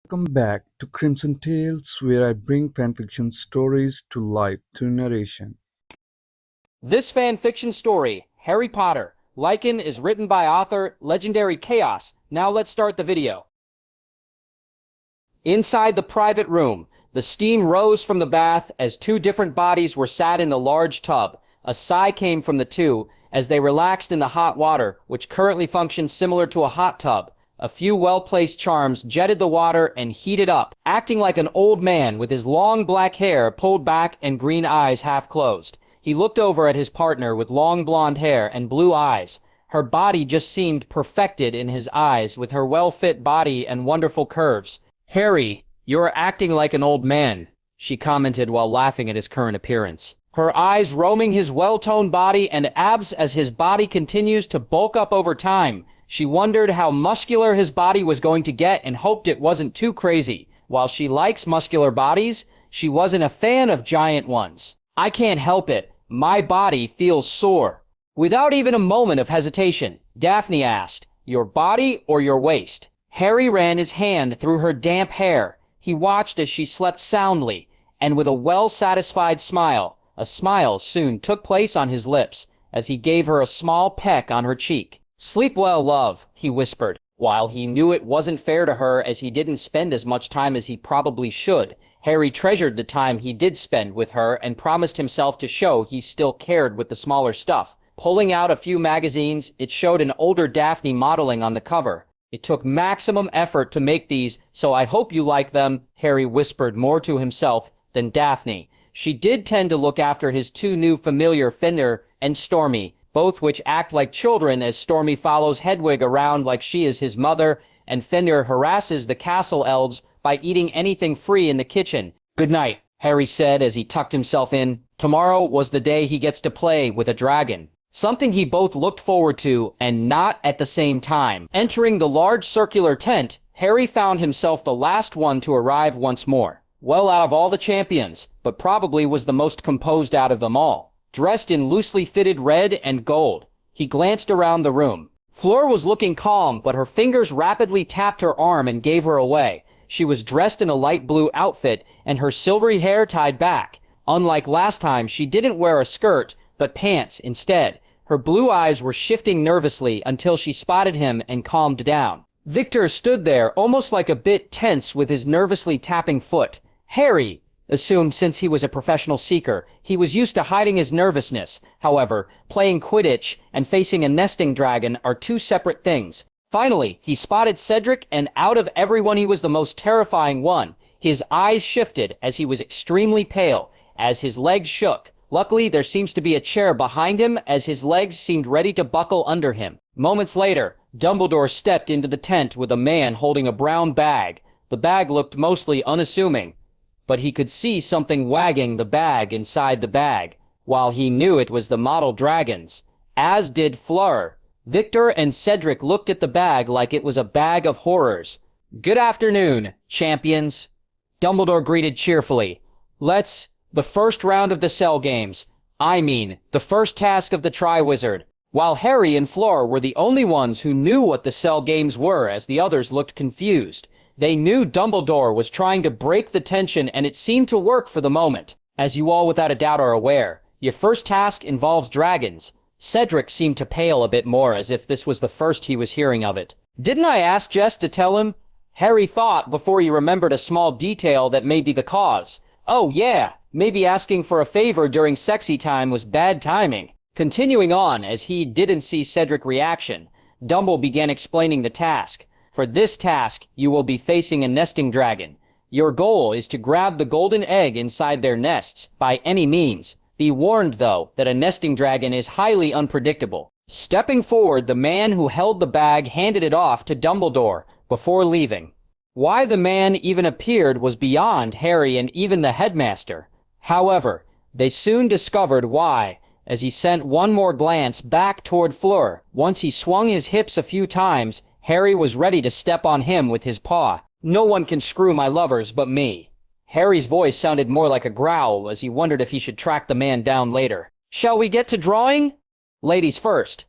Welcome back to Crimson Tales, where I bring fanfiction stories to life through narration. This fanfiction story, Harry Potter, Lycan, is written by author Legendary Chaos. Now let's start the video. Inside the private room, the steam rose from the bath as two different bodies were sat in the large tub. A sigh came from the two as they relaxed in the hot water, which currently functions similar to a hot tub. A few well-placed charms jetted the water and heated up, acting like an old man with his long black hair pulled back and green eyes half closed. He looked over at his partner with long blonde hair and blue eyes. Her body just seemed perfected in his eyes with her well-fit body and wonderful curves. "Harry, you're acting like an old man," she commented while laughing at his current appearance. Her eyes roaming his well-toned body and abs as his body continues to bulk up over time. She wondered how muscular his body was going to get and hoped it wasn't too crazy. While she likes muscular bodies, she wasn't a fan of giant ones. "I can't help it. My body feels sore." Without even a moment of hesitation, Daphne asked, "Your body or your waist?" Harry ran his hand through her damp hair. He watched as she slept soundly, and with a well-satisfied smile, a smile soon took place on his lips as he gave her a small peck on her cheek. "Sleep well, love," he whispered. While he knew it wasn't fair to her as he didn't spend as much time as he probably should, Harry treasured the time he did spend with her and promised himself to show he still cared with the smaller stuff. Pulling out a few magazines, it showed an older Daphne modeling on the cover. "It took maximum effort to make these, so I hope you like them," Harry whispered more to himself than Daphne. She did tend to look after his two new familiar Fenrir and Stormy, both which act like children as Stormy follows Hedwig around like she is his mother, and Fenrir harasses the castle elves by eating anything free in the kitchen. "Good night," Harry said as he tucked himself in. Tomorrow was the day he gets to play with a dragon. Something he both looked forward to and not at the same time. Entering the large circular tent, Harry found himself the last one to arrive once more. Well out of all the champions, but probably was the most composed out of them all. Dressed in loosely fitted red and gold, he glanced around the room. Fleur was looking calm, but her fingers rapidly tapped her arm and gave her away. She was dressed in a light blue outfit and her silvery hair tied back. Unlike last time, she didn't wear a skirt, but pants instead. Her blue eyes were shifting nervously until she spotted him and calmed down. Victor stood there, almost like a bit tense with his nervously tapping foot. Harry assumed since he was a professional seeker, he was used to hiding his nervousness. However, playing Quidditch and facing a nesting dragon are two separate things. Finally, he spotted Cedric, and out of everyone he was the most terrifying one. His eyes shifted as he was extremely pale, as his legs shook. Luckily, there seems to be a chair behind him as his legs seemed ready to buckle under him. Moments later, Dumbledore stepped into the tent with a man holding a brown bag. The bag looked mostly unassuming, but he could see something wagging the bag inside the bag, while he knew it was the model dragons, as did Fleur. Victor and Cedric looked at the bag like it was a bag of horrors. "Good afternoon, champions," Dumbledore greeted cheerfully. The first round of the Cell Games. The first task of the Triwizard." While Harry and Fleur were the only ones who knew what the Cell Games were as the others looked confused. They knew Dumbledore was trying to break the tension and it seemed to work for the moment. "As you all without a doubt are aware, your first task involves dragons." Cedric seemed to pale a bit more as if this was the first he was hearing of it. "Didn't I ask Jess to tell him?" Harry thought before he remembered a small detail that may be the cause. Oh yeah, maybe asking for a favor during sexy time was bad timing. Continuing on, as he didn't see Cedric's reaction, Dumble began explaining the task. "For this task, you will be facing a nesting dragon. Your goal is to grab the golden egg inside their nests by any means. Be warned, though, that a nesting dragon is highly unpredictable." Stepping forward, the man who held the bag handed it off to Dumbledore before leaving. Why the man even appeared was beyond Harry and even the headmaster. However, they soon discovered why, as he sent one more glance back toward Fleur. Once he swung his hips a few times, Harry was ready to step on him with his paw. "No one can screw my lovers but me." Harry's voice sounded more like a growl as he wondered if he should track the man down later. "Shall we get to drawing?" "Ladies first."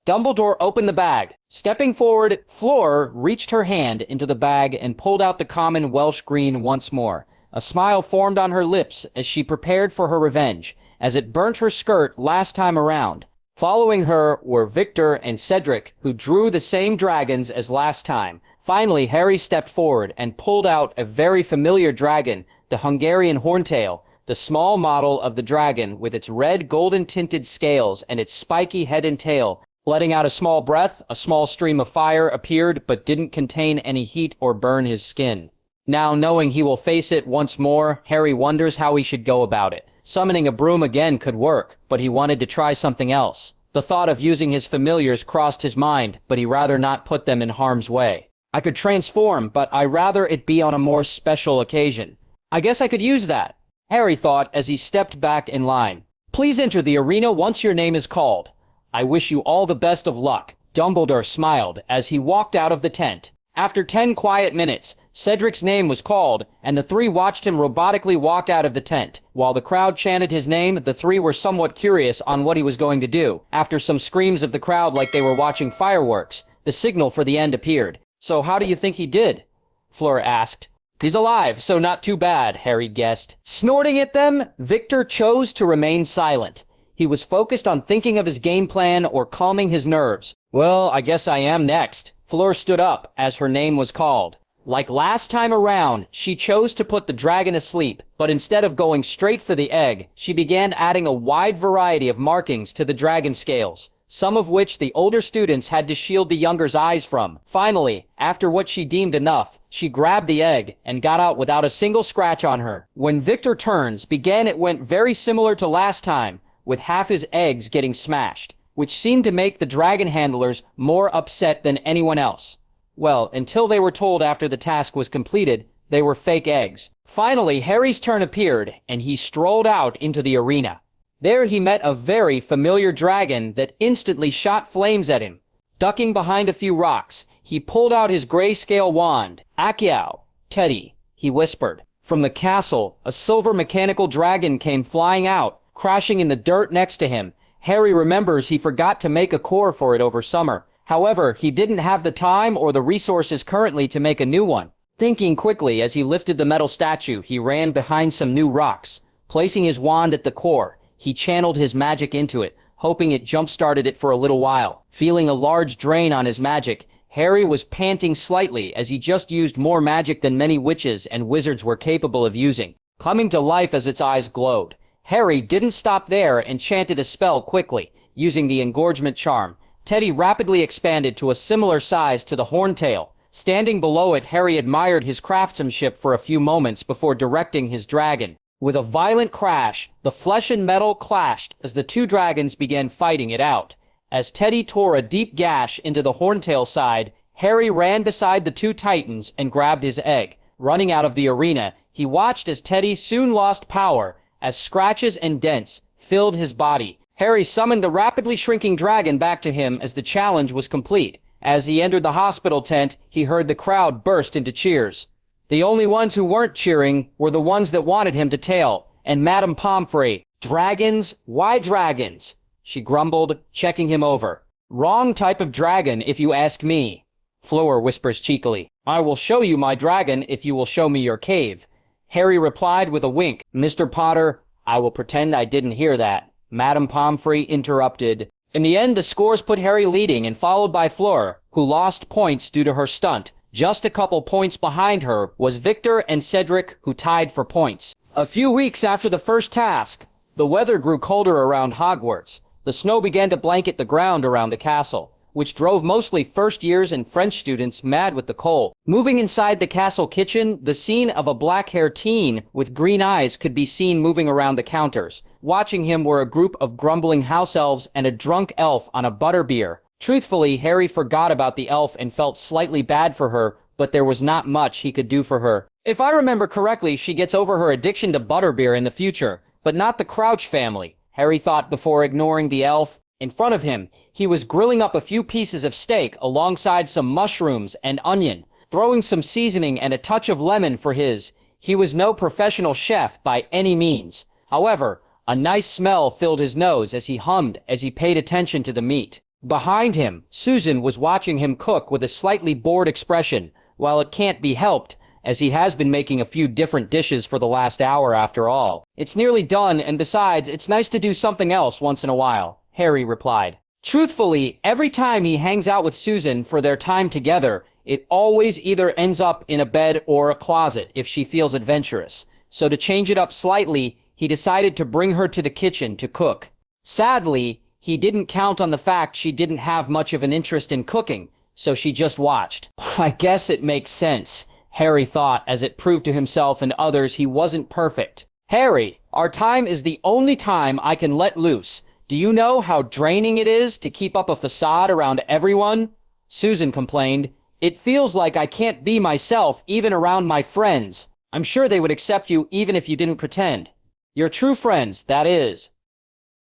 Dumbledore opened the bag. Stepping forward, Fleur reached her hand into the bag and pulled out the common Welsh green once more. A smile formed on her lips as she prepared for her revenge, as it burnt her skirt last time around. Following her were Victor and Cedric, who drew the same dragons as last time. Finally, Harry stepped forward and pulled out a very familiar dragon, the Hungarian Horntail, the small model of the dragon with its red golden-tinted scales and its spiky head and tail. Letting out a small breath, a small stream of fire appeared but didn't contain any heat or burn his skin. Now, knowing he will face it once more, Harry wonders how he should go about it. Summoning a broom again could work, but he wanted to try something else. The thought of using his familiars crossed his mind, but he'd rather not put them in harm's way. I could transform, but I'd rather it be on a more special occasion. I guess I could use that, Harry thought as he stepped back in line. Please enter the arena once your name is called. I wish you all the best of luck. Dumbledore smiled as he walked out of the tent. After 10 quiet minutes, Cedric's name was called, and the three watched him robotically walk out of the tent. While the crowd chanted his name, the three were somewhat curious on what he was going to do. After some screams of the crowd like they were watching fireworks, the signal for the end appeared. So how do you think he did? Fleur asked. He's alive, so not too bad, Harry guessed. Snorting at them, Victor chose to remain silent. He was focused on thinking of his game plan or calming his nerves. Well, I guess I am next. Fleur stood up as her name was called. Like last time around, she chose to put the dragon asleep, but instead of going straight for the egg, she began adding a wide variety of markings to the dragon scales, some of which the older students had to shield the younger's eyes from. Finally, after what she deemed enough, she grabbed the egg and got out without a single scratch on her. When Victor turns began, it went very similar to last time, with half his eggs getting smashed, which seemed to make the dragon handlers more upset than anyone else. Well, until they were told after the task was completed, they were fake eggs. Finally, Harry's turn appeared, and he strolled out into the arena. There he met a very familiar dragon that instantly shot flames at him. Ducking behind a few rocks, he pulled out his grayscale wand. Accio, Teddy, he whispered. From the castle, a silver mechanical dragon came flying out, crashing in the dirt next to him. Harry remembers he forgot to make a core for it over summer. However, he didn't have the time or the resources currently to make a new one. Thinking quickly as he lifted the metal statue, he ran behind some new rocks. Placing his wand at the core, he channeled his magic into it, hoping it jump-started it for a little while. Feeling a large drain on his magic, Harry was panting slightly as he just used more magic than many witches and wizards were capable of using, coming to life as its eyes glowed. Harry didn't stop there and chanted a spell quickly, using the engorgement charm. Teddy rapidly expanded to a similar size to the Horntail. Standing below it, Harry admired his craftsmanship for a few moments before directing his dragon. With a violent crash, the flesh and metal clashed as the two dragons began fighting it out. As Teddy tore a deep gash into the Horntail side, Harry ran beside the two titans and grabbed his egg. Running out of the arena, he watched as Teddy soon lost power, as scratches and dents filled his body. Harry summoned the rapidly shrinking dragon back to him as the challenge was complete. As he entered the hospital tent, he heard the crowd burst into cheers. The only ones who weren't cheering were the ones that wanted him to tail, and Madame Pomfrey. Dragons? Why dragons? She grumbled, checking him over. Wrong type of dragon, if you ask me. Fleur whispers cheekily. I will show you my dragon if you will show me your cave. Harry replied with a wink. Mr. Potter, I will pretend I didn't hear that. Madame Pomfrey interrupted. In the end, the scores put Harry leading and followed by Fleur, who lost points due to her stunt. Just a couple points behind her was Victor and Cedric, who tied for points. A few weeks after the first task, the weather grew colder around Hogwarts. The snow began to blanket the ground around the castle, which drove mostly first years and French students mad with the cold. Moving inside the castle kitchen, the scene of a black-haired teen with green eyes could be seen moving around the counters. Watching him were a group of grumbling house elves and a drunk elf on a butterbeer. Truthfully, Harry forgot about the elf and felt slightly bad for her, but there was not much he could do for her. If I remember correctly, she gets over her addiction to butterbeer in the future, but not the Crouch family, Harry thought before ignoring the elf. In front of him, he was grilling up a few pieces of steak alongside some mushrooms and onion, throwing some seasoning and a touch of lemon for his. He was no professional chef by any means. However, a nice smell filled his nose as he hummed as he paid attention to the meat. Behind him, Susan was watching him cook with a slightly bored expression. While it can't be helped, as he has been making a few different dishes for the last hour after all. It's nearly done, and besides, it's nice to do something else once in a while, Harry replied. Truthfully, every time he hangs out with Susan for their time together, it always either ends up in a bed or a closet if she feels adventurous. So to change it up slightly, he decided to bring her to the kitchen to cook. Sadly, he didn't count on the fact she didn't have much of an interest in cooking, so she just watched. I guess it makes sense, Harry thought as it proved to himself and others he wasn't perfect. Harry, our time is the only time I can let loose. Do you know how draining it is to keep up a facade around everyone? Susan complained. It feels like I can't be myself even around my friends. I'm sure they would accept you even if you didn't pretend. Your true friends, that is.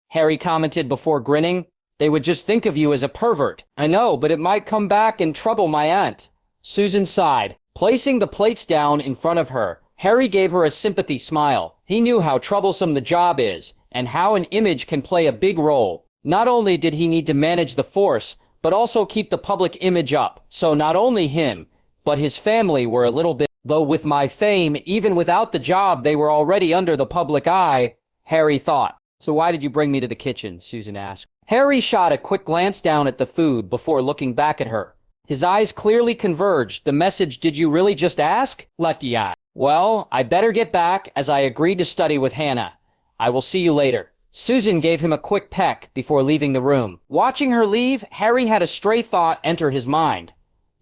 Harry commented before grinning. They would just think of you as a pervert. I know, but it might come back and trouble my aunt. Susan sighed. Placing the plates down in front of her, Harry gave her a sympathy smile. He knew how troublesome the job is, and how an image can play a big role. Not only did he need to manage the force, but also keep the public image up. So not only him, but his family were a little bit. Though with my fame, even without the job, they were already under the public eye, Harry thought. So why did you bring me to the kitchen? Susan asked. Harry shot a quick glance down at the food before looking back at her. His eyes clearly converged. The message, did you really just ask? Lefty eye. Well, I better get back as I agreed to study with Hannah. I will see you later. Susan gave him a quick peck before leaving the room. Watching her leave, Harry had a stray thought enter his mind.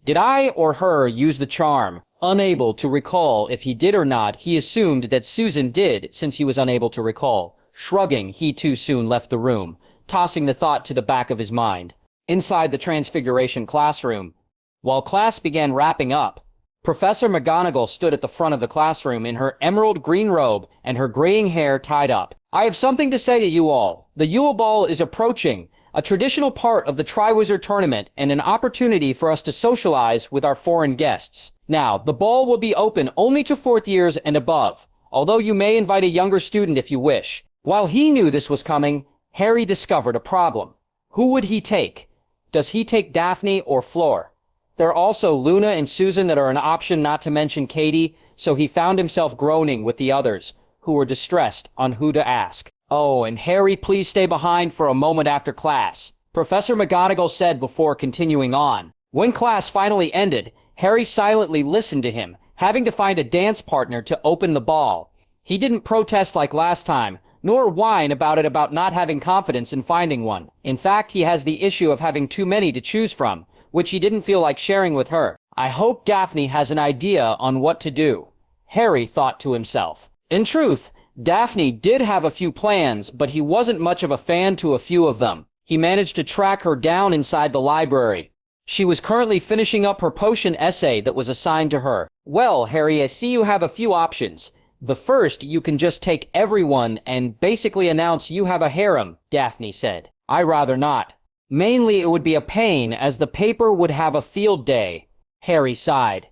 Did I or her use the charm? Unable to recall if he did or not, he assumed that Susan did since he was unable to recall. Shrugging, he too soon left the room, tossing the thought to the back of his mind. Inside the Transfiguration classroom, while class began wrapping up, Professor McGonagall stood at the front of the classroom in her emerald green robe and her graying hair tied up. I have something to say to you all. The Yule Ball is approaching, a traditional part of the Triwizard Tournament and an opportunity for us to socialize with our foreign guests. Now, the ball will be open only to 4th years and above, although you may invite a younger student if you wish. While he knew this was coming, Harry discovered a problem. Who would he take? Does he take Daphne or Fleur? There are also Luna and Susan that are an option, not to mention Katie, so he found himself groaning with the others, who were distressed on who to ask. Oh, and Harry, please stay behind for a moment after class, Professor McGonagall said before continuing on. When class finally ended, Harry silently listened to him, having to find a dance partner to open the ball. He didn't protest like last time, nor whine about not having confidence in finding one. In fact, he has the issue of having too many to choose from, which he didn't feel like sharing with her. I hope Daphne has an idea on what to do, Harry thought to himself. In truth, Daphne did have a few plans, but he wasn't much of a fan to a few of them. He managed to track her down inside the library. She was currently finishing up her potion essay that was assigned to her. Well, Harry, I see you have a few options. The first, you can just take everyone and basically announce you have a harem, Daphne said. I rather not. Mainly it would be a pain, as the paper would have a field day. Harry sighed.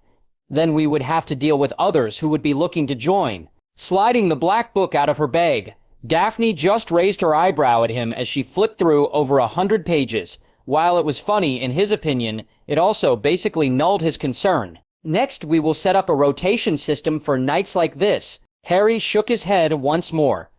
Then we would have to deal with others who would be looking to join. Sliding the black book out of her bag, Daphne just raised her eyebrow at him as she flipped through over 100 pages. While it was funny, in his opinion, it also basically nulled his concern. Next, we will set up a rotation system for nights like this. Harry shook his head once more.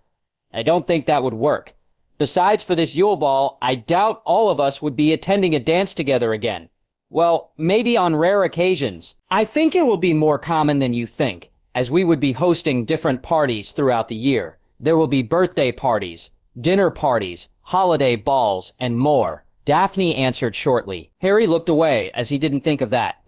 I don't think that would work. Besides, for this Yule Ball, I doubt all of us would be attending a dance together again. Well, maybe on rare occasions. I think it will be more common than you think, as we would be hosting different parties throughout the year. There will be birthday parties, dinner parties, holiday balls, and more. Daphne answered shortly. Harry looked away, as he didn't think of that.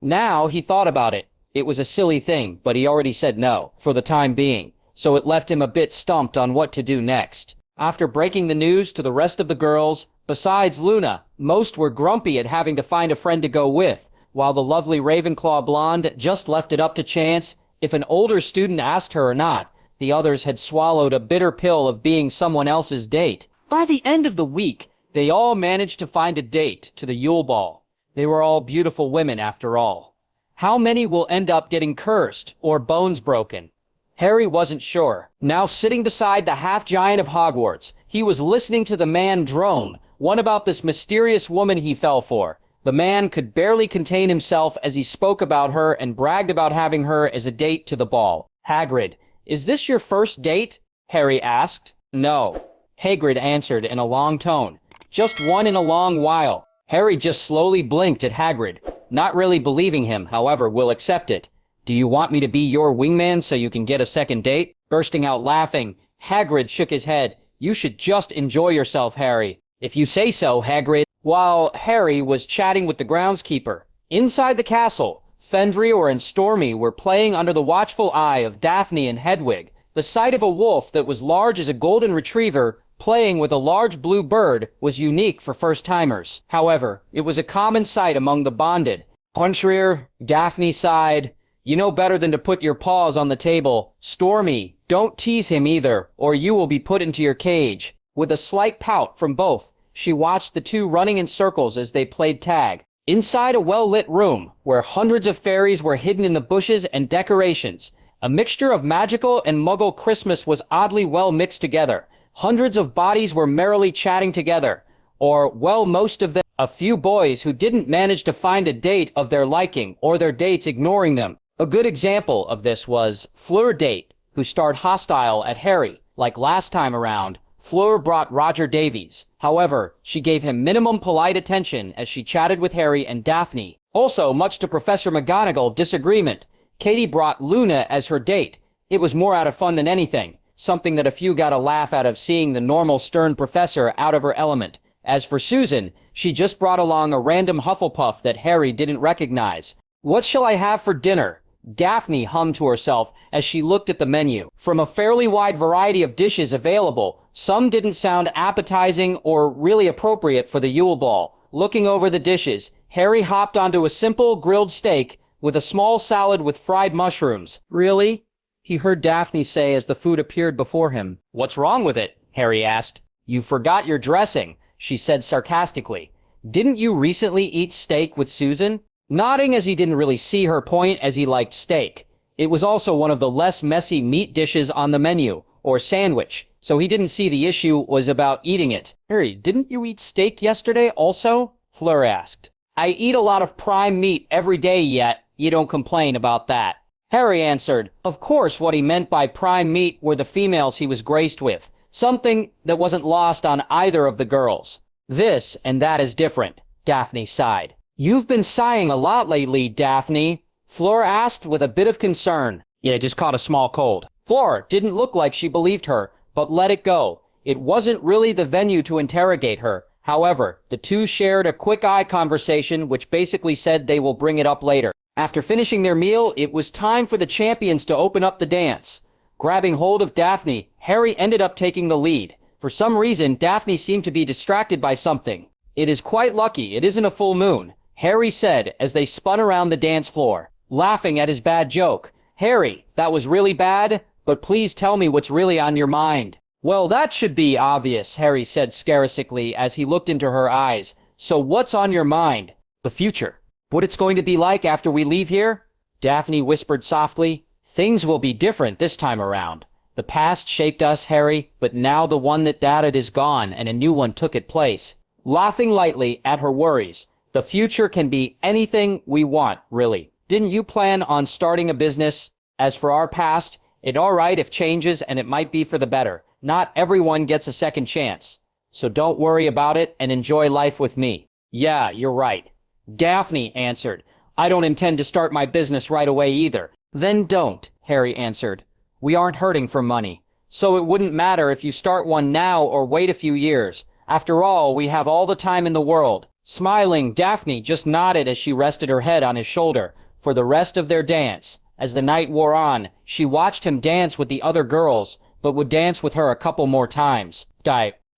Now he thought about it. It was a silly thing, but he already said no, for the time being, so it left him a bit stumped on what to do next. After breaking the news to the rest of the girls, besides Luna, most were grumpy at having to find a friend to go with, while the lovely Ravenclaw blonde just left it up to chance. If an older student asked her or not, the others had swallowed a bitter pill of being someone else's date. By the end of the week, they all managed to find a date to the Yule Ball. They were all beautiful women after all. How many will end up getting cursed or bones broken? Harry wasn't sure. Now sitting beside the half-giant of Hogwarts, he was listening to the man drone, one about this mysterious woman he fell for. The man could barely contain himself as he spoke about her and bragged about having her as a date to the ball. Hagrid, is this your first date? Harry asked. No, Hagrid answered in a long tone. Just one in a long while. Harry just slowly blinked at Hagrid. Not really believing him, however, will accept it. Do you want me to be your wingman so you can get a second date? Bursting out laughing, Hagrid shook his head. You should just enjoy yourself, Harry. If you say so, Hagrid. While Harry was chatting with the groundskeeper, inside the castle, Fenrir and Stormy were playing under the watchful eye of Daphne and Hedwig. The sight of a wolf that was large as a golden retriever playing with a large blue bird was unique for first-timers. However, it was a common sight among the bonded. Fenrir, Daphne sighed. You know better than to put your paws on the table. Stormy, don't tease him either, or you will be put into your cage. With a slight pout from both, she watched the two running in circles as they played tag. Inside a well-lit room, where hundreds of fairies were hidden in the bushes and decorations, a mixture of magical and muggle Christmas was oddly well mixed together. Hundreds of bodies were merrily chatting together, or, well, most of them. A few boys who didn't manage to find a date of their liking, or their dates ignoring them. A good example of this was Fleur Date, who starred hostile at Harry. Like last time around, Fleur brought Roger Davies. However, she gave him minimum polite attention as she chatted with Harry and Daphne. Also, much to Professor McGonagall's disagreement, Katie brought Luna as her date. It was more out of fun than anything, something that a few got a laugh out of, seeing the normal stern professor out of her element. As for Susan, she just brought along a random Hufflepuff that Harry didn't recognize. What shall I have for dinner? Daphne hummed to herself as she looked at the menu. From a fairly wide variety of dishes available, some didn't sound appetizing or really appropriate for the Yule Ball. Looking over the dishes, Harry hopped onto a simple grilled steak with a small salad with fried mushrooms. Really? He heard Daphne say as the food appeared before him. What's wrong with it? Harry asked. You forgot your dressing, she said sarcastically. Didn't you recently eat steak with Susan? Nodding as he didn't really see her point as he liked steak. It was also one of the less messy meat dishes on the menu, or sandwich, so he didn't see the issue was about eating it. Harry, didn't you eat steak yesterday also? Fleur asked. I eat a lot of prime meat every day yet. You don't complain about that. Harry answered. Of course, what he meant by prime meat were the females he was graced with, something that wasn't lost on either of the girls. This and that is different, Daphne sighed. You've been sighing a lot lately, Daphne, Fleur asked with a bit of concern. Yeah, just caught a small cold. Fleur didn't look like she believed her, but let it go. It wasn't really the venue to interrogate her. However, the two shared a quick eye conversation which basically said they will bring it up later. After finishing their meal, it was time for the champions to open up the dance. Grabbing hold of Daphne, Harry ended up taking the lead. For some reason, Daphne seemed to be distracted by something. It is quite lucky it isn't a full moon, Harry said as they spun around the dance floor, laughing at his bad joke. Harry, that was really bad, but please tell me what's really on your mind. Well, that should be obvious, Harry said scarcely as he looked into her eyes. So what's on your mind? The future. What it's going to be like after we leave here? Daphne whispered softly. Things will be different this time around. The past shaped us, Harry, but now the one that dated is gone and a new one took its place. Laughing lightly at her worries, the future can be anything we want, really. Didn't you plan on starting a business? As for our past, it's all right if changes and it might be for the better. Not everyone gets a second chance. So don't worry about it and enjoy life with me. Yeah, you're right. Daphne answered. I don't intend to start my business right away either. Then don't, Harry answered. We aren't hurting for money. So it wouldn't matter if you start one now or wait a few years. After all, we have all the time in the world. Smiling, Daphne just nodded as she rested her head on his shoulder for the rest of their dance. As the night wore on, she watched him dance with the other girls, but would dance with her a couple more times.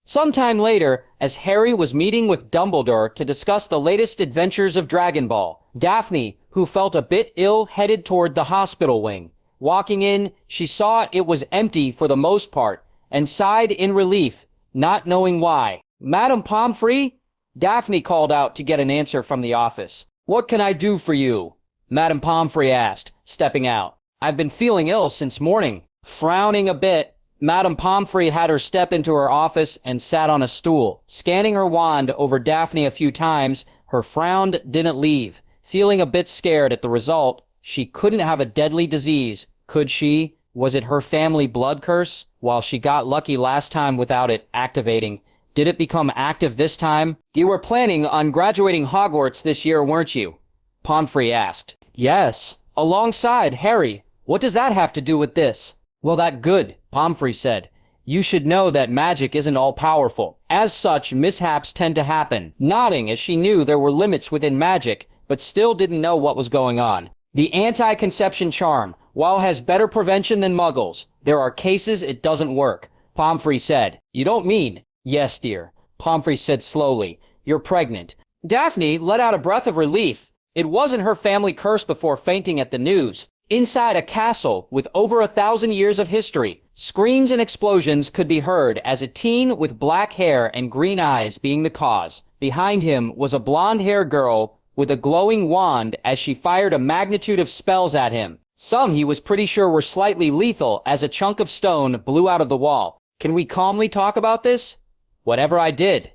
Sometime later, as Harry was meeting with Dumbledore to discuss the latest adventures of Dragon Ball, Daphne, who felt a bit ill, headed toward the hospital wing. Walking in, she saw it was empty for the most part, and sighed in relief, not knowing why. Madame Pomfrey? Daphne called out to get an answer from the office. What can I do for you? Madame Pomfrey asked, stepping out. I've been feeling ill since morning. Frowning a bit, Madame Pomfrey had her step into her office and sat on a stool. Scanning her wand over Daphne a few times, her frown didn't leave. Feeling a bit scared at the result, she couldn't have a deadly disease, could she? Was it her family blood curse? While she got lucky last time without it activating, did it become active this time? You were planning on graduating Hogwarts this year, weren't you? Pomfrey asked. Yes, alongside Harry. What does that have to do with this? Well, that good, Pomfrey said. You should know that magic isn't all-powerful. As such, mishaps tend to happen. Nodding as she knew there were limits within magic, but still didn't know what was going on. The anti-conception charm, while has better prevention than muggles, there are cases it doesn't work, Pomfrey said. You don't mean? Yes, dear, Pomfrey said slowly. You're pregnant. Daphne let out a breath of relief. It wasn't her family curse before fainting at the news. Inside a castle with over 1,000 years of history, screams and explosions could be heard as a teen with black hair and green eyes being the cause. Behind him was a blonde-haired girl with a glowing wand as she fired a magnitude of spells at him. Some he was pretty sure were slightly lethal as a chunk of stone blew out of the wall. Can we calmly talk about this? Whatever I did,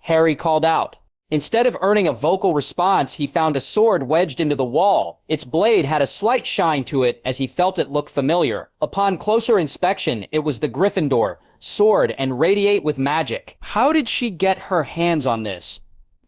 Harry called out. Instead of earning a vocal response, he found a sword wedged into the wall. Its blade had a slight shine to it as he felt it look familiar. Upon closer inspection, it was the Gryffindor sword and radiate with magic. How did she get her hands on this?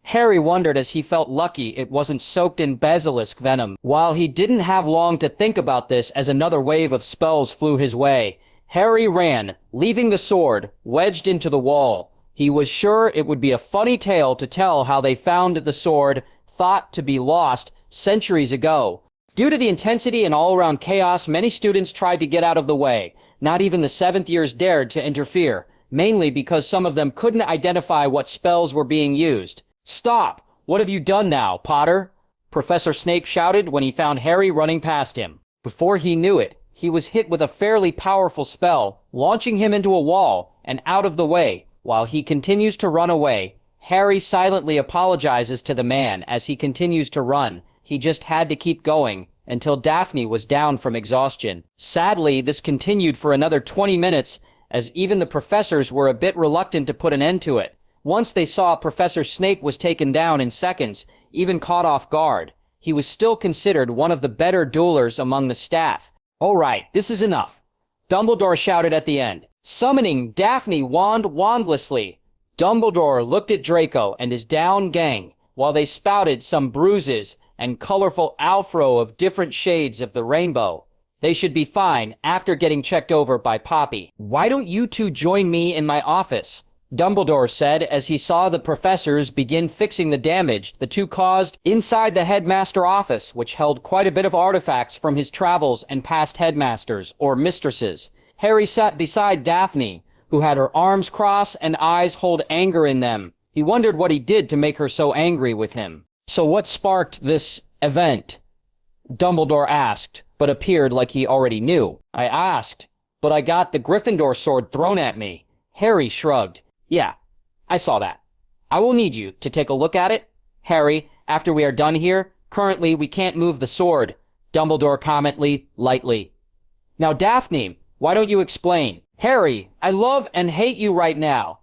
Harry wondered as he felt lucky it wasn't soaked in basilisk venom. While he didn't have long to think about this as another wave of spells flew his way, Harry ran, leaving the sword wedged into the wall. He was sure it would be a funny tale to tell how they found the sword, thought to be lost centuries ago. Due to the intensity and all-around chaos, many students tried to get out of the way. Not even the 7th years dared to interfere, mainly because some of them couldn't identify what spells were being used. Stop! What have you done now, Potter? Professor Snape shouted when he found Harry running past him. Before he knew it, he was hit with a fairly powerful spell, launching him into a wall and out of the way. While he continues to run away, Harry silently apologizes to the man as he continues to run. He just had to keep going until Daphne was down from exhaustion. Sadly, this continued for another 20 minutes as even the professors were a bit reluctant to put an end to it. Once they saw Professor Snape was taken down in seconds, even caught off guard, he was still considered one of the better duelers among the staff. All right, this is enough, Dumbledore shouted at the end. Summoning Daphne wandlessly, Dumbledore looked at Draco and his down gang while they spouted some bruises and colorful alfro of different shades of the rainbow. They should be fine after getting checked over by Poppy. Why don't you two join me in my office? Dumbledore said as he saw the professors begin fixing the damage the two caused inside the headmaster office, which held quite a bit of artifacts from his travels and past headmasters or mistresses. Harry sat beside Daphne, who had her arms crossed and eyes hold anger in them. He wondered what he did to make her so angry with him. So what sparked this event? Dumbledore asked, but appeared like he already knew. I asked, but I got the Gryffindor sword thrown at me. Harry shrugged. Yeah, I saw that. I will need you to take a look at it, Harry, after we are done here. Currently, we can't move the sword, Dumbledore commented lightly. Now, Daphne, why don't you explain? Harry, I love and hate you right now.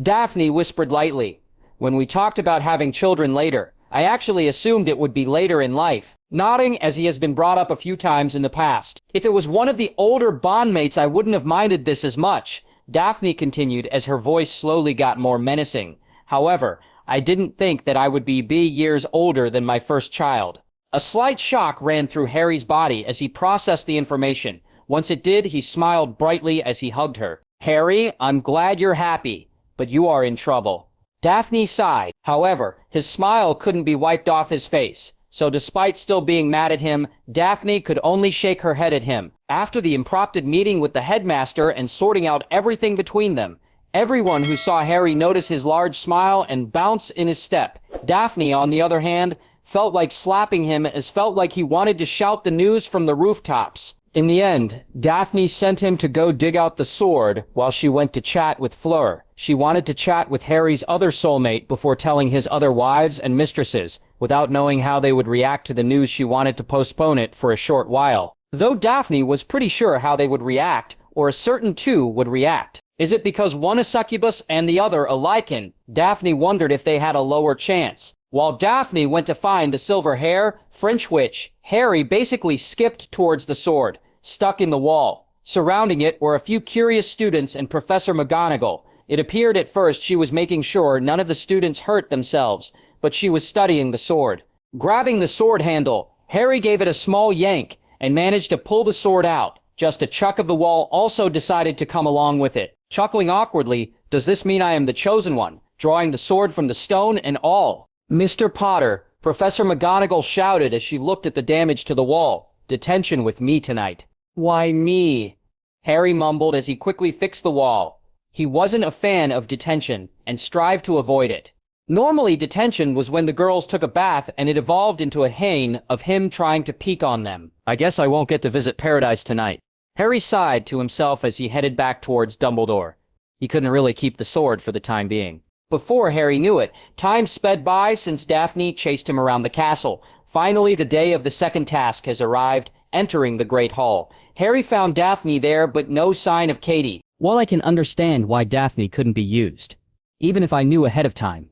Daphne whispered lightly. When we talked about having children later, I actually assumed it would be later in life, nodding as he has been brought up a few times in the past. If it was one of the older bondmates, I wouldn't have minded this as much, Daphne continued as her voice slowly got more menacing. However, I didn't think that I would be years older than my first child. A slight shock ran through Harry's body as he processed the information. Once it did, he smiled brightly as he hugged her. Harry, I'm glad you're happy, but you are in trouble. Daphne sighed. However, his smile couldn't be wiped off his face. So despite still being mad at him, Daphne could only shake her head at him. After the impromptu meeting with the headmaster and sorting out everything between them, everyone who saw Harry notice his large smile and bounce in his step. Daphne, on the other hand, felt like slapping him as felt like he wanted to shout the news from the rooftops. In the end, Daphne sent him to go dig out the sword while she went to chat with Fleur. She wanted to chat with Harry's other soulmate before telling his other wives and mistresses, without knowing how they would react to the news. She wanted to postpone it for a short while. Though Daphne was pretty sure how they would react, or a certain two would react. Is it because one a succubus and the other a Lycan? Daphne wondered if they had a lower chance. While Daphne went to find the silver hair French witch, Harry basically skipped towards the sword, stuck in the wall. Surrounding it were a few curious students and Professor McGonagall. It appeared at first she was making sure none of the students hurt themselves, but she was studying the sword. Grabbing the sword handle, Harry gave it a small yank and managed to pull the sword out. Just a chuck of the wall also decided to come along with it. Chuckling awkwardly, "Does this mean I am the chosen one?" Drawing the sword from the stone and all. "Mr. Potter," Professor McGonagall shouted as she looked at the damage to the wall. "Detention with me tonight." "Why me?" Harry mumbled as he quickly fixed the wall. He wasn't a fan of detention and strived to avoid it. Normally, detention was when the girls took a bath and it evolved into a haine of him trying to peek on them. "I guess I won't get to visit Paradise tonight." Harry sighed to himself as he headed back towards Dumbledore. He couldn't really keep the sword for the time being. Before Harry knew it, time sped by since Daphne chased him around the castle. Finally, the day of the second task has arrived, entering the Great Hall. Harry found Daphne there, but no sign of Katie. While I can understand why Daphne couldn't be used, even if I knew ahead of time,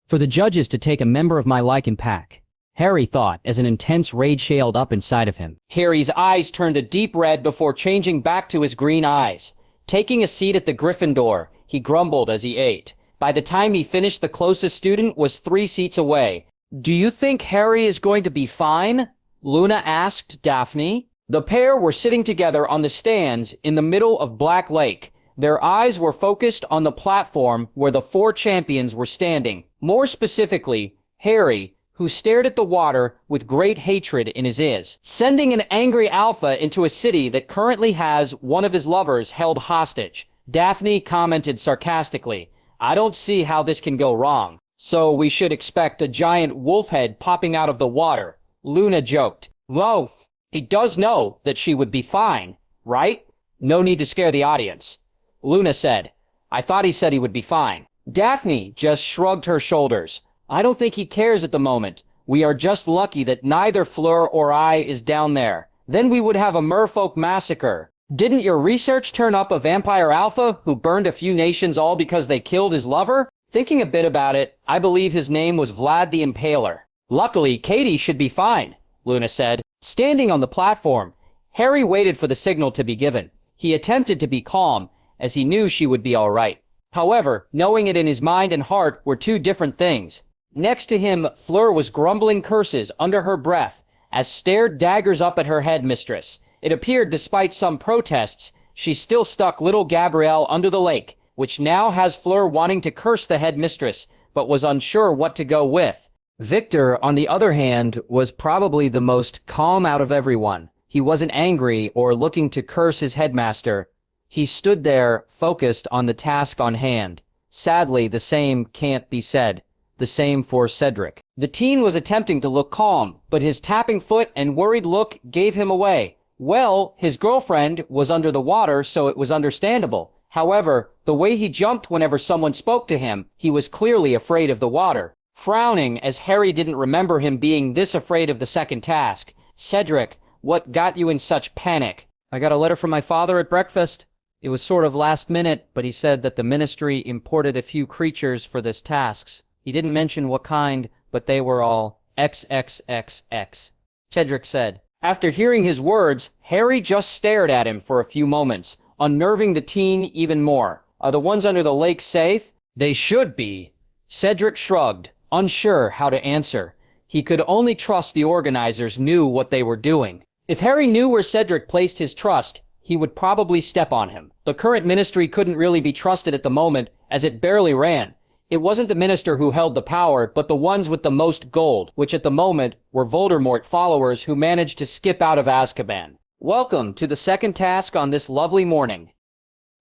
for the judges to take a member of my Lycan pack, Harry thought as an intense rage sailed up inside of him. Harry's eyes turned a deep red before changing back to his green eyes. Taking a seat at the Gryffindor, he grumbled as he ate. By the time he finished, the closest student was 3 seats away. "Do you think Harry is going to be fine?" Luna asked Daphne. The pair were sitting together on the stands in the middle of Black Lake. Their eyes were focused on the platform where the 4 champions were standing. More specifically, Harry, who stared at the water with great hatred in his eyes, sending an angry alpha into a city that currently has one of his lovers held hostage. Daphne commented sarcastically, "I don't see how this can go wrong. So we should expect a giant wolf head popping out of the water," Luna joked. "Whoa, he does know that she would be fine, right? No need to scare the audience," Luna said. "I thought he said he would be fine." Daphne just shrugged her shoulders. "I don't think he cares at the moment. We are just lucky that neither Fleur or I is down there. Then we would have a merfolk massacre. Didn't your research turn up a vampire alpha who burned a few nations all because they killed his lover? Thinking a bit about it, I believe his name was Vlad the Impaler." "Luckily, Katie should be fine," Luna said. Standing on the platform, Harry waited for the signal to be given. He attempted to be calm, as he knew she would be all right. However, knowing it in his mind and heart were 2 different things. Next to him, Fleur was grumbling curses under her breath, as stared daggers up at her headmistress. It appeared despite some protests, she still stuck little Gabrielle under the lake, which now has Fleur wanting to curse the headmistress, but was unsure what to go with. Victor, on the other hand, was probably the most calm out of everyone. He wasn't angry or looking to curse his headmaster. He stood there, focused on the task on hand. Sadly, the same can't be said. The same for Cedric. The teen was attempting to look calm, but his tapping foot and worried look gave him away. Well, his girlfriend was under the water, so it was understandable. However, the way he jumped whenever someone spoke to him, he was clearly afraid of the water. Frowning, as Harry didn't remember him being this afraid of the second task. "Cedric, what got you in such panic?" "I got a letter from my father at breakfast. It was sort of last minute, but he said that the ministry imported a few creatures for this tasks. He didn't mention what kind, but they were all XXXX, Cedric said. After hearing his words, Harry just stared at him for a few moments, unnerving the teen even more. "Are the ones under the lake safe?" "They should be." Cedric shrugged, unsure how to answer. He could only trust the organizers knew what they were doing. If Harry knew where Cedric placed his trust, he would probably step on him. The current ministry couldn't really be trusted at the moment, as it barely ran. It wasn't the minister who held the power, but the ones with the most gold, which at the moment were Voldemort followers who managed to skip out of Azkaban. "Welcome to the second task on this lovely morning,"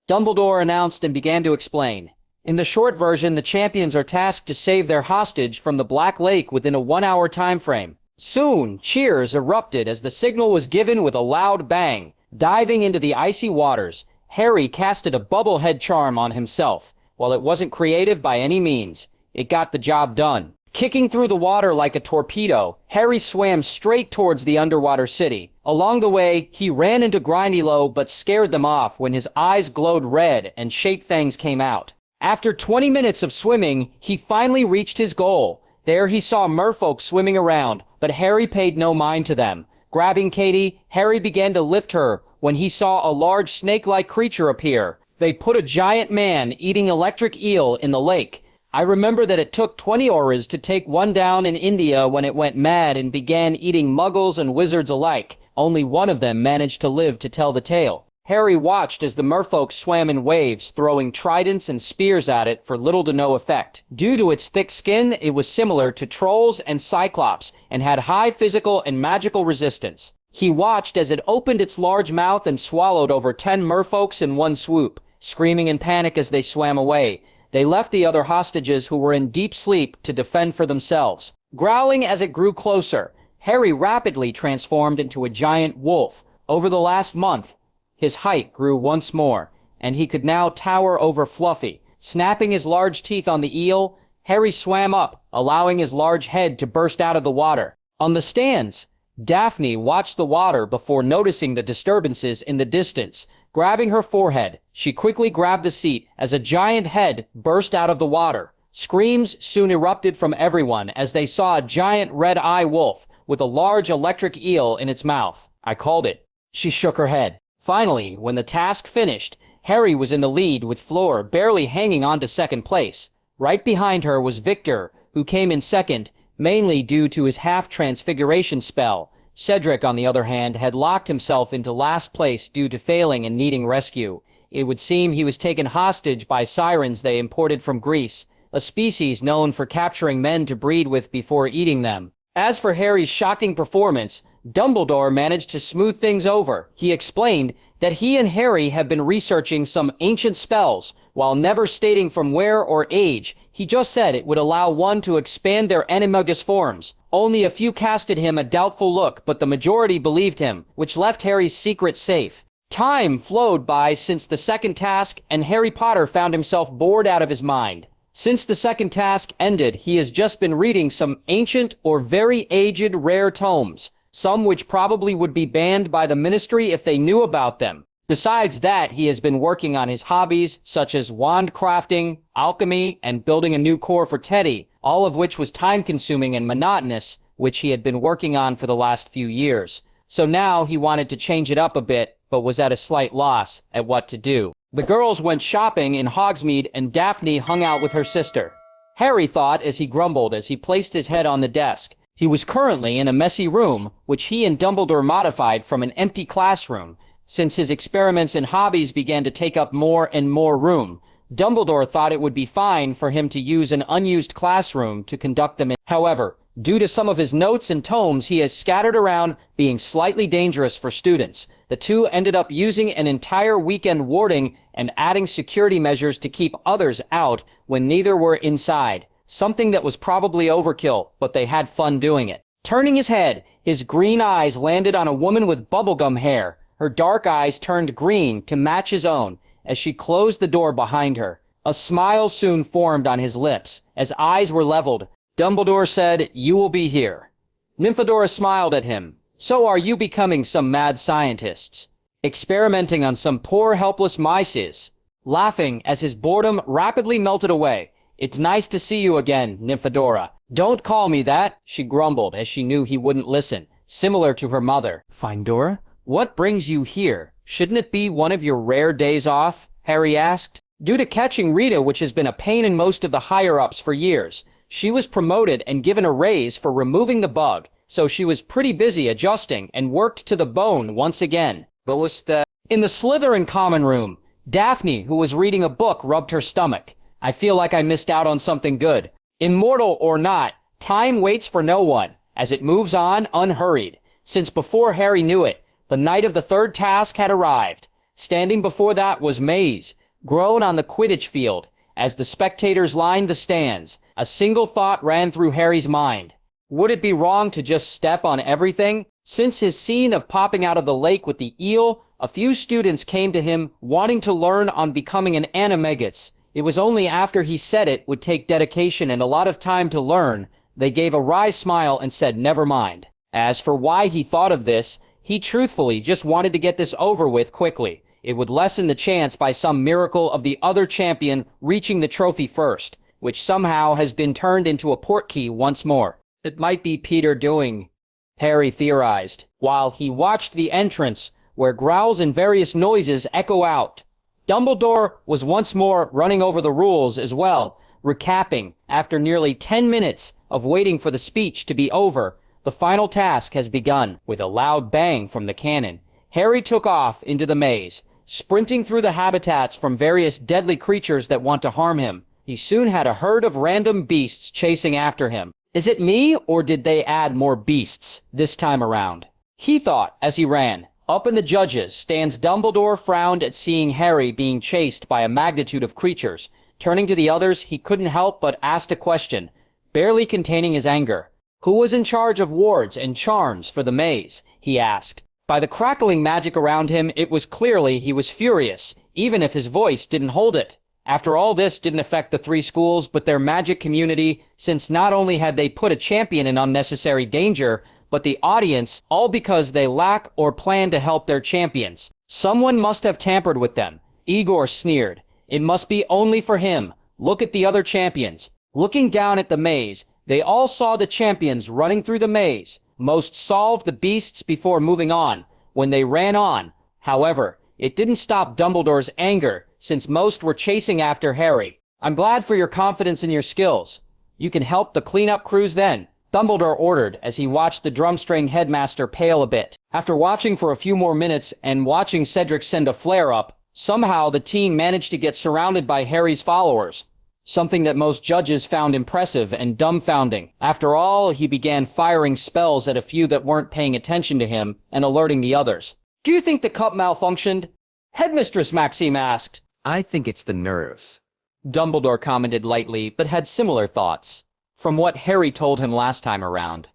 Dumbledore announced and began to explain. In the short version, the champions are tasked to save their hostage from the Black Lake within a 1-hour time frame. Soon, cheers erupted as the signal was given with a loud bang. Diving into the icy waters, Harry casted a bubblehead charm on himself. While it wasn't creative by any means, it got the job done. Kicking through the water like a torpedo, Harry swam straight towards the underwater city. Along the way, he ran into Grindylow but scared them off when his eyes glowed red and Shake Fangs came out. After 20 minutes of swimming, he finally reached his goal. There he saw merfolk swimming around, but Harry paid no mind to them. Grabbing Katie, Harry began to lift her when he saw a large snake-like creature appear. They put a giant man eating electric eel in the lake. I remember that it took 20 auras to take one down in India when it went mad and began eating muggles and wizards alike. Only one of them managed to live to tell the tale. Harry watched as the merfolk swam in waves, throwing tridents and spears at it for little to no effect. Due to its thick skin, it was similar to trolls and cyclops, and had high physical and magical resistance. He watched as it opened its large mouth and swallowed over 10 merfolks in one swoop, screaming in panic as they swam away. They left the other hostages who were in deep sleep to defend for themselves. Growling as it grew closer, Harry rapidly transformed into a giant wolf. Over the last month, his height grew once more, and he could now tower over Fluffy. Snapping his large teeth on the eel, Harry swam up, allowing his large head to burst out of the water. On the stands, Daphne watched the water before noticing the disturbances in the distance. Grabbing her forehead, she quickly grabbed the seat as a giant head burst out of the water. Screams soon erupted from everyone as they saw a giant red-eye wolf with a large electric eel in its mouth. I called it. She shook her head. Finally, when the task finished, Harry was in the lead with Fleur barely hanging on to second place. Right behind her was Victor, who came in second, mainly due to his half-transfiguration spell. Cedric, on the other hand, had locked himself into last place due to failing and needing rescue. It would seem he was taken hostage by sirens they imported from Greece, a species known for capturing men to breed with before eating them. As for Harry's shocking performance, Dumbledore managed to smooth things over. He explained that he and Harry have been researching some ancient spells, while never stating from where or age. He just said it would allow one to expand their animagus forms. Only a few casted him a doubtful look, but the majority believed him, which left Harry's secret safe. Time flowed by since the second task, and Harry Potter found himself bored out of his mind. Since the second task ended, he has just been reading some ancient or very aged rare tomes, some which probably would be banned by the Ministry if they knew about them. Besides that, he has been working on his hobbies, such as wand crafting, alchemy, and building a new core for Teddy, all of which was time-consuming and monotonous, which he had been working on for the last few years. So now he wanted to change it up a bit, but was at a slight loss at what to do. The girls went shopping in Hogsmeade, and Daphne hung out with her sister. Harry thought as he grumbled as he placed his head on the desk. He was currently in a messy room, which he and Dumbledore modified from an empty classroom. Since his experiments and hobbies began to take up more and more room, Dumbledore thought it would be fine for him to use an unused classroom to conduct them in. However, due to some of his notes and tomes he has scattered around being slightly dangerous for students, the two ended up using an entire weekend warding and adding security measures to keep others out when neither were inside. Something that was probably overkill, but they had fun doing it. Turning his head, his green eyes landed on a woman with bubblegum hair. Her dark eyes turned green to match his own as she closed the door behind her. A smile soon formed on his lips. As eyes were leveled, Dumbledore said, "You will be here." Nymphadora smiled at him. "So are you becoming some mad scientists? Experimenting on some poor helpless mice?" Laughing as his boredom rapidly melted away. "It's nice to see you again, Nymphadora." "Don't call me that," she grumbled as she knew he wouldn't listen, similar to her mother. "Fine, Dora. What brings you here? Shouldn't it be one of your rare days off?" Harry asked. Due to catching Rita, which has been a pain in most of the higher-ups for years, she was promoted and given a raise for removing the bug, so she was pretty busy adjusting and worked to the bone once again. But was the... In the Slytherin common room, Daphne, who was reading a book, rubbed her stomach. "I feel like I missed out on something good." Immortal or not, time waits for no one, as it moves on unhurried. Since before Harry knew it, the night of the third task had arrived. Standing before that was Maze, grown on the Quidditch field. As the spectators lined the stands, a single thought ran through Harry's mind. Would it be wrong to just step on everything? Since his scene of popping out of the lake with the eel, a few students came to him wanting to learn on becoming an animagus. It was only after he said it would take dedication and a lot of time to learn They gave a wry smile and said never mind. As for why he thought of this, he truthfully just wanted to get this over with quickly. It would lessen the chance by some miracle of the other champion reaching the trophy first, which somehow has been turned into a portkey once more. It might be Peter doing, Harry theorized, while he watched the entrance, where growls and various noises echo out. Dumbledore was once more running over the rules as well, recapping, after nearly 10 minutes of waiting for the speech to be over, the final task has begun. With a loud bang from the cannon, Harry took off into the maze, sprinting through the habitats from various deadly creatures that want to harm him. He soon had a herd of random beasts chasing after him. Is it me, or did they add more beasts this time around? He thought as he ran. Up in the judges stands Dumbledore frowned at seeing Harry being chased by a magnitude of creatures. Turning to the others, he couldn't help but ask a question, barely containing his anger. Who was in charge of wards and charms for the maze? He asked. By the crackling magic around him, it was clearly he was furious, even if his voice didn't hold it. After all, this didn't affect the three schools, but their magic community, since not only had they put a champion in unnecessary danger, but the audience, all because they lack or plan to help their champions. Someone must have tampered with them. Igor sneered. It must be only for him. Look at the other champions. Looking down at the maze, they all saw the champions running through the maze. Most solved the beasts before moving on. When they ran on, however, it didn't stop Dumbledore's anger, since most were chasing after Harry. I'm glad for your confidence in your skills. You can help the cleanup crews then, Dumbledore ordered as he watched the drumstring headmaster pale a bit. After watching for a few more minutes and watching Cedric send a flare-up, somehow the team managed to get surrounded by Harry's followers. Something that most judges found impressive and dumbfounding. After all, he began firing spells at a few that weren't paying attention to him and alerting the others. Do you think the cup malfunctioned? Headmistress Maxime asked. I think it's the nerves. Dumbledore commented lightly, but had similar thoughts from what Harry told him last time around.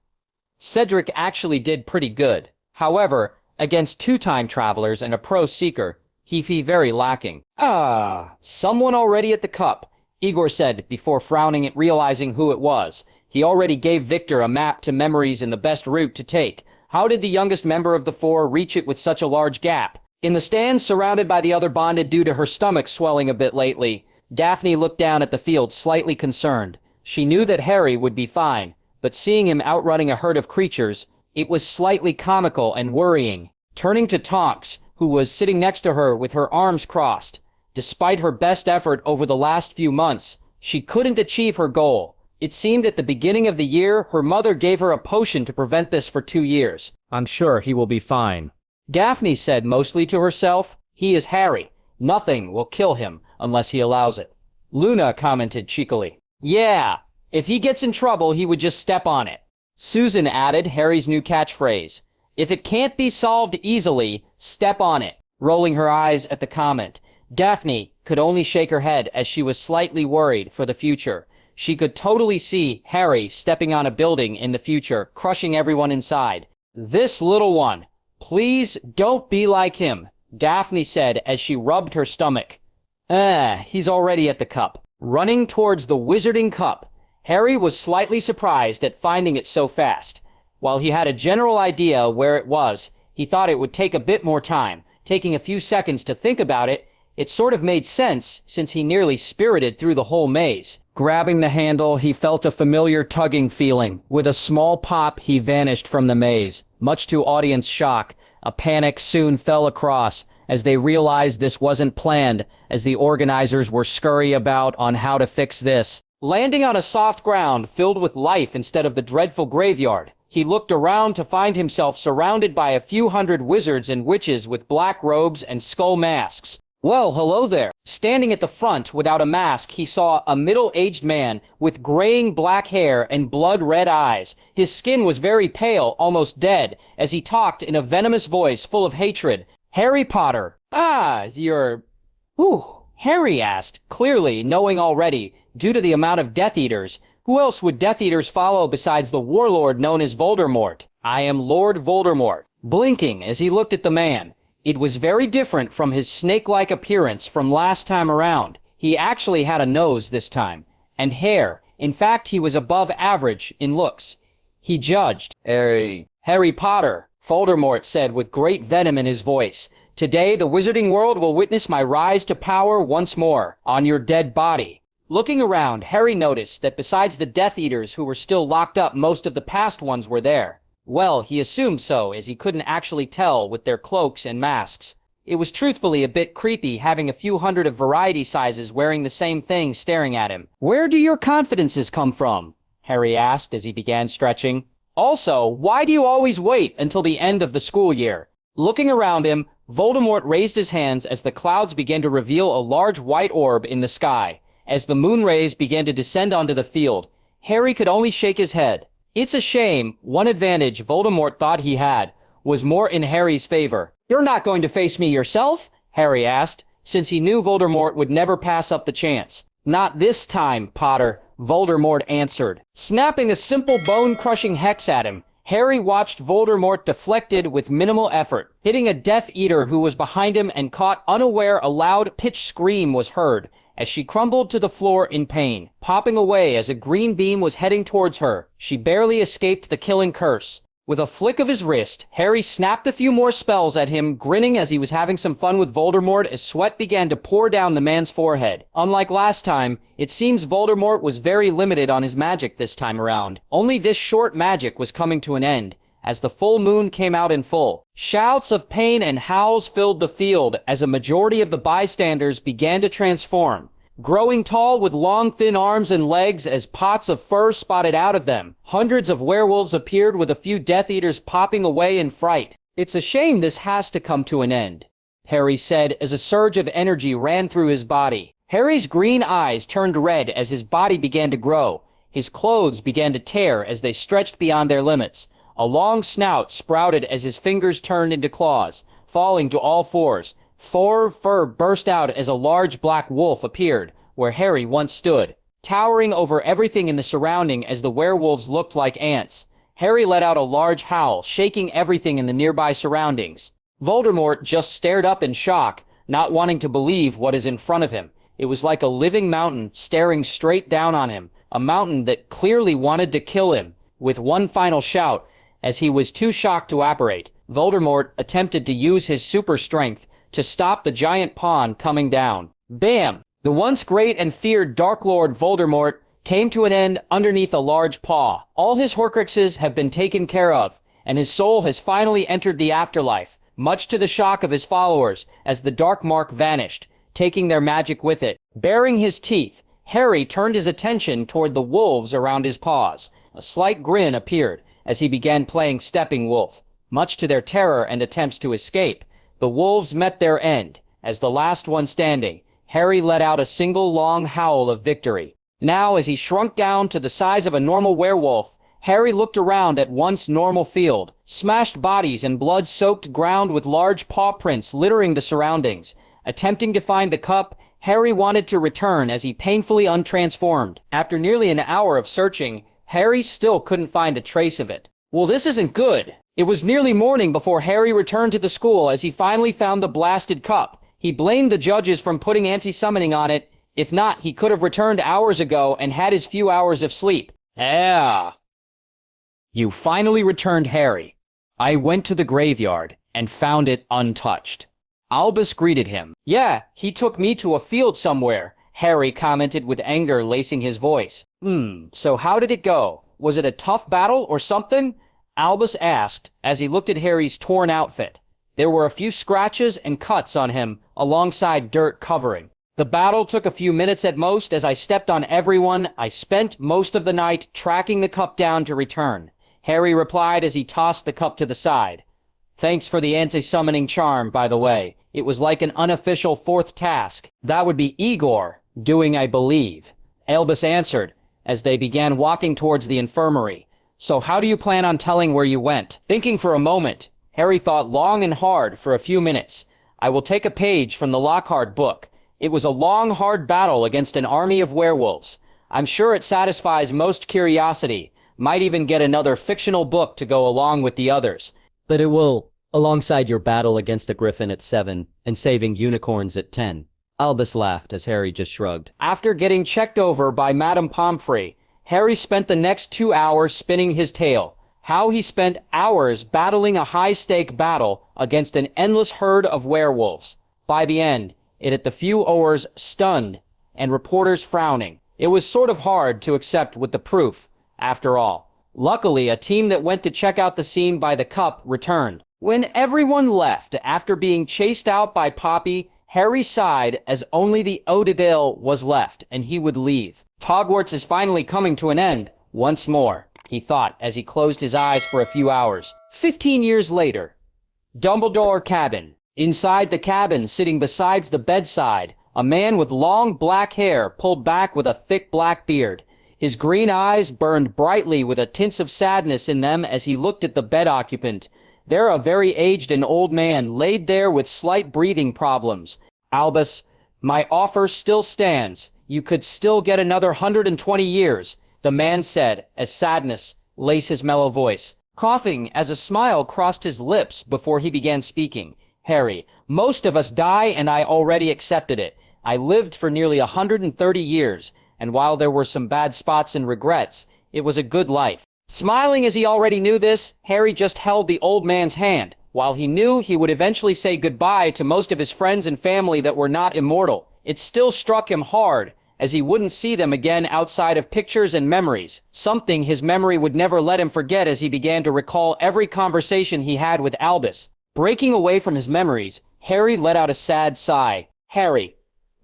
Cedric actually did pretty good. However, against two time travelers and a pro seeker, he'd very lacking. Someone already at the cup, Igor said before frowning at realizing who it was. He already gave Victor a map to memories and the best route to take. How did the youngest member of the four reach it with such a large gap? In the stands, surrounded by the other bonded due to her stomach swelling a bit lately, Daphne looked down at the field slightly concerned. She knew that Harry would be fine, but seeing him outrunning a herd of creatures, it was slightly comical and worrying. Turning to Tonks, who was sitting next to her with her arms crossed. Despite her best effort over the last few months, she couldn't achieve her goal. It seemed at the beginning of the year, her mother gave her a potion to prevent this for 2 years. I'm sure he will be fine. Daphne said mostly to herself, he is Harry. Nothing will kill him unless he allows it. Luna commented cheekily. Yeah, if he gets in trouble, he would just step on it. Susan added Harry's new catchphrase. If it can't be solved easily, step on it. Rolling her eyes at the comment. Daphne could only shake her head as she was slightly worried for the future. She could totally see Harry stepping on a building in the future, crushing everyone inside. This little one, please don't be like him, Daphne said as she rubbed her stomach. He's already at the cup. Running towards the Wizarding Cup, Harry was slightly surprised at finding it so fast. While he had a general idea where it was, he thought it would take a bit more time. Taking a few seconds to think about it, it sort of made sense since he nearly spirited through the whole maze. Grabbing the handle, he felt a familiar tugging feeling. With a small pop, he vanished from the maze. Much to audience shock, a panic soon fell across as they realized this wasn't planned, as the organizers were scurrying about on how to fix this. Landing on a soft ground filled with life instead of the dreadful graveyard, he looked around to find himself surrounded by a few hundred wizards and witches with black robes and skull masks. Well, hello there. Standing at the front without a mask, he saw a middle-aged man with graying black hair and blood-red eyes. His skin was very pale, almost dead, as he talked in a venomous voice full of hatred. Harry Potter. You're... Harry asked, clearly knowing already, due to the amount of Death Eaters. Who else would Death Eaters follow besides the warlord known as Voldemort? I am Lord Voldemort. Blinking as he looked at the man. It was very different from his snake-like appearance from last time around. He actually had a nose this time, and hair, In fact, he was above average in looks. He judged. Harry Potter, Voldemort said with great venom in his voice. Today, the wizarding world will witness my rise to power once more, on your dead body. Looking around, Harry noticed that besides the Death Eaters who were still locked up, most of the past ones were there. Well, he assumed so, as he couldn't actually tell with their cloaks and masks. It was truthfully a bit creepy having a few hundred of variety sizes wearing the same thing staring at him. Where do your confidences come from? Harry asked as he began stretching. Also, why do you always wait until the end of the school year? Looking around him, Voldemort raised his hands as the clouds began to reveal a large white orb in the sky. As the moon rays began to descend onto the field, Harry could only shake his head. It's a shame. One advantage Voldemort thought he had was more in Harry's favor. You're not going to face me yourself? Harry asked, since he knew Voldemort would never pass up the chance. Not this time, Potter, Voldemort answered. Snapping a simple bone-crushing hex at him, Harry watched Voldemort deflected with minimal effort, hitting a Death Eater who was behind him and caught unaware. A loud pitched scream was heard as she crumbled to the floor in pain, popping away as a green beam was heading towards her. She barely escaped the killing curse. With a flick of his wrist, Harry snapped a few more spells at him, grinning as he was having some fun with Voldemort as sweat began to pour down the man's forehead. Unlike last time, it seems Voldemort was very limited on his magic this time around. Only this short magic was coming to an end, as the full moon came out in full. Shouts of pain and howls filled the field as a majority of the bystanders began to transform, growing tall with long thin arms and legs as pots of fur spotted out of them. Hundreds of werewolves appeared with a few Death Eaters popping away in fright. It's a shame this has to come to an end, Harry said as a surge of energy ran through his body. Harry's green eyes turned red as his body began to grow. His clothes began to tear as they stretched beyond their limits. A long snout sprouted as his fingers turned into claws, falling to all fours. Fur burst out as a large black wolf appeared where Harry once stood, towering over everything in the surrounding as the werewolves looked like ants. Harry let out a large howl, shaking everything in the nearby surroundings. Voldemort just stared up in shock, not wanting to believe what is in front of him. It was like a living mountain staring straight down on him, a mountain that clearly wanted to kill him. With one final shout, as he was too shocked to apparate, Voldemort attempted to use his super strength to stop the giant pawn coming down. Bam! The once great and feared Dark Lord Voldemort came to an end underneath a large paw. All his Horcruxes have been taken care of, and his soul has finally entered the afterlife, much to the shock of his followers, as the Dark Mark vanished, taking their magic with it. Baring his teeth, Harry turned his attention toward the wolves around his paws. A slight grin appeared as he began playing Stepping Wolf. Much to their terror and attempts to escape, the wolves met their end. As the last one standing, Harry let out a single long howl of victory. Now, as he shrunk down to the size of a normal werewolf, Harry looked around at once normal field, smashed bodies and blood-soaked ground with large paw prints littering the surroundings. Attempting to find the cup, Harry wanted to return as he painfully untransformed. After nearly an hour of searching, Harry still couldn't find a trace of it. Well, this isn't good. It was nearly morning before Harry returned to the school as he finally found the blasted cup. He blamed the judges from putting anti-summoning on it. If not, he could have returned hours ago and had his few hours of sleep. Yeah. You finally returned, Harry. I went to the graveyard and found it untouched. Albus greeted him. Yeah, he took me to a field somewhere, Harry commented with anger lacing his voice. So how did it go? Was it a tough battle or something? Albus asked as he looked at Harry's torn outfit. There were a few scratches and cuts on him alongside dirt covering. The battle took a few minutes at most as I stepped on everyone. I spent most of the night tracking the cup down to return, Harry replied as he tossed the cup to the side. Thanks for the anti-summoning charm, by the way. It was like an unofficial fourth task. That would be Igor doing, I believe, Albus answered as they began walking towards the infirmary. So how do you plan on telling where you went? Thinking for a moment, Harry thought long and hard for a few minutes. I will take a page from the Lockhart book. It was a long, hard battle against an army of werewolves. I'm sure it satisfies most curiosity. Might even get another fictional book to go along with the others. But it will, alongside your battle against a griffin at 7 and saving unicorns at 10. Albus laughed as Harry just shrugged. After getting checked over by Madame Pomfrey, Harry spent the next 2 hours spinning his tale. How he spent hours battling a high-stake battle against an endless herd of werewolves. By the end, it hit the few owers stunned and reporters frowning. It was sort of hard to accept with the proof, after all. Luckily, a team that went to check out the scene by the cup returned. When everyone left after being chased out by Poppy, Harry sighed as only the Odedale was left, and he would leave. Hogwarts is finally coming to an end, once more, he thought as he closed his eyes for a few hours. 15 years later. Dumbledore cabin. Inside the cabin, sitting beside the bedside, a man with long black hair pulled back with a thick black beard. His green eyes burned brightly with a tint of sadness in them as he looked at the bed occupant. There a very aged and old man laid there with slight breathing problems. Albus, my offer still stands. You could still get another 120 years, the man said, as sadness laced his mellow voice. Coughing as a smile crossed his lips before he began speaking. Harry, most of us die and I already accepted it. I lived for nearly 130 years, and while there were some bad spots and regrets, it was a good life. Smiling as he already knew this, Harry just held the old man's hand. While he knew he would eventually say goodbye to most of his friends and family that were not immortal, it still struck him hard, as he wouldn't see them again outside of pictures and memories, something his memory would never let him forget as he began to recall every conversation he had with Albus. Breaking away from his memories, Harry let out a sad sigh. Harry,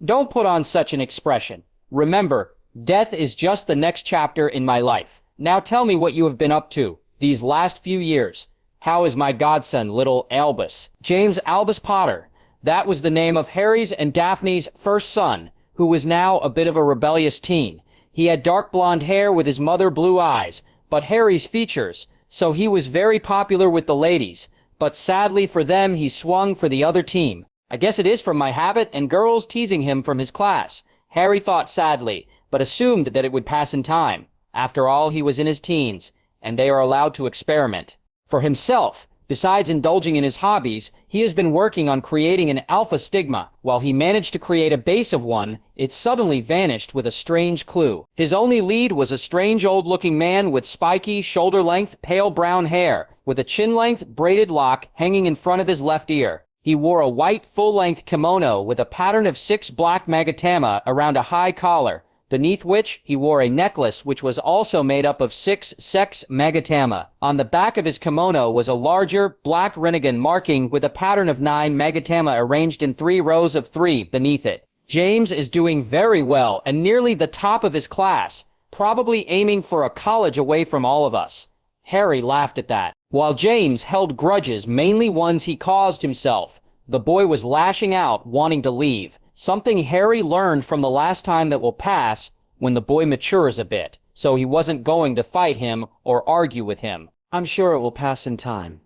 don't put on such an expression. Remember, death is just the next chapter in my life. Now tell me what you have been up to these last few years. How is my godson, little Albus? James Albus Potter. That was the name of Harry's and Daphne's first son, who was now a bit of a rebellious teen. He had dark blonde hair with his mother blue eyes, but Harry's features, so he was very popular with the ladies. But sadly for them, he swung for the other team. I guess it is from my habit and girls teasing him from his class. Harry thought sadly, but assumed that it would pass in time. After all, he was in his teens, and they are allowed to experiment. For himself, besides indulging in his hobbies, he has been working on creating an alpha stigma. While he managed to create a base of one, it suddenly vanished with a strange clue. His only lead was a strange old-looking man with spiky, shoulder-length, pale brown hair, with a chin-length, braided lock hanging in front of his left ear. He wore a white, full-length kimono with a pattern of 6 black magatama around a high collar, beneath which he wore a necklace which was also made up of 6 sex magatama. On the back of his kimono was a larger, black rinnigan marking with a pattern of 9 magatama arranged in 3 rows of 3 beneath it. James is doing very well and nearly the top of his class, probably aiming for a college away from all of us. Harry laughed at that. While James held grudges, mainly ones he caused himself, the boy was lashing out, wanting to leave. Something Harry learned from the last time that will pass when the boy matures a bit, so he wasn't going to fight him or argue with him. I'm sure it will pass in time.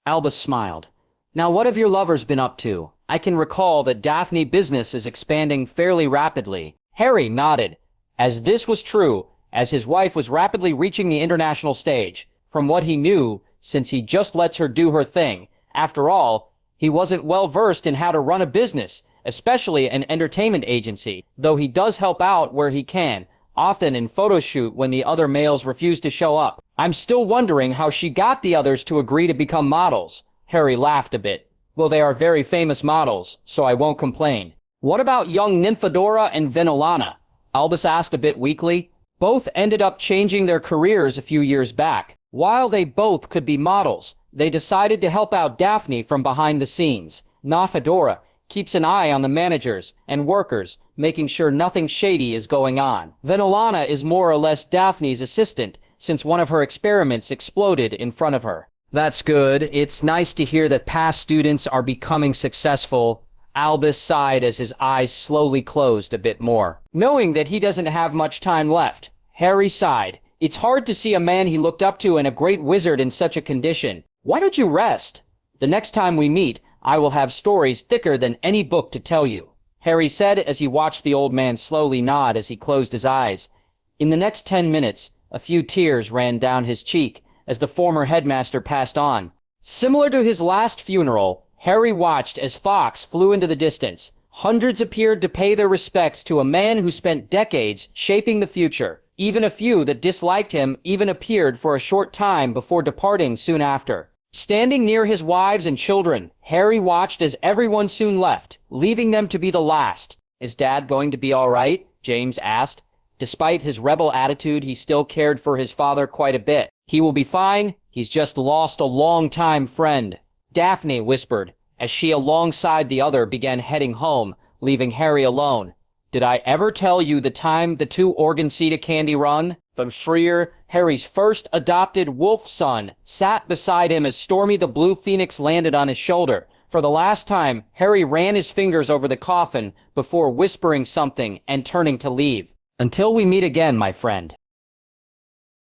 Albus smiled. Now what have your lovers been up to? I can recall that Daphne business is expanding fairly rapidly. Harry nodded, as this was true, as his wife was rapidly reaching the international stage. From what he knew, since he just lets her do her thing. After all, he wasn't well versed in how to run a business, especially an entertainment agency, though he does help out where he can, often in photo shoot when the other males refuse to show up. I'm still wondering how she got the others to agree to become models. Harry laughed a bit. Well, they are very famous models, so I won't complain. What about young Nymphadora and Venolana? Albus asked a bit weakly. Both ended up changing their careers a few years back. While they both could be models, they decided to help out Daphne from behind the scenes. Nymphadora keeps an eye on the managers and workers, making sure nothing shady is going on. Venolana is more or less Daphne's assistant, since one of her experiments exploded in front of her. That's good. It's nice to hear that past students are becoming successful. Albus sighed as his eyes slowly closed a bit more. Knowing that he doesn't have much time left, Harry sighed. It's hard to see a man he looked up to and a great wizard in such a condition. Why don't you rest? The next time we meet, I will have stories thicker than any book to tell you, Harry said as he watched the old man slowly nod as he closed his eyes. In the next 10 minutes, a few tears ran down his cheek as the former headmaster passed on. Similar to his last funeral, Harry watched as Fox flew into the distance. Hundreds appeared to pay their respects to a man who spent decades shaping the future. Even a few that disliked him even appeared for a short time before departing soon after. Standing near his wives and children, Harry watched as everyone soon left, leaving them to be the last. Is Dad going to be all right? James asked. Despite his rebel attitude, he still cared for his father quite a bit. He will be fine. He's just lost a long-time friend. Daphne whispered, as she alongside the other began heading home, leaving Harry alone. Did I ever tell you the time the two organ seed a Candy Run? From Schreier, Harry's first adopted wolf son, sat beside him as Stormy the Blue Phoenix landed on his shoulder. For the last time, Harry ran his fingers over the coffin before whispering something and turning to leave. Until we meet again, my friend.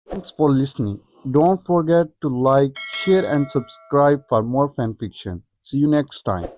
Thanks for listening. Don't forget to like, share, and subscribe for more fanfiction. See you next time.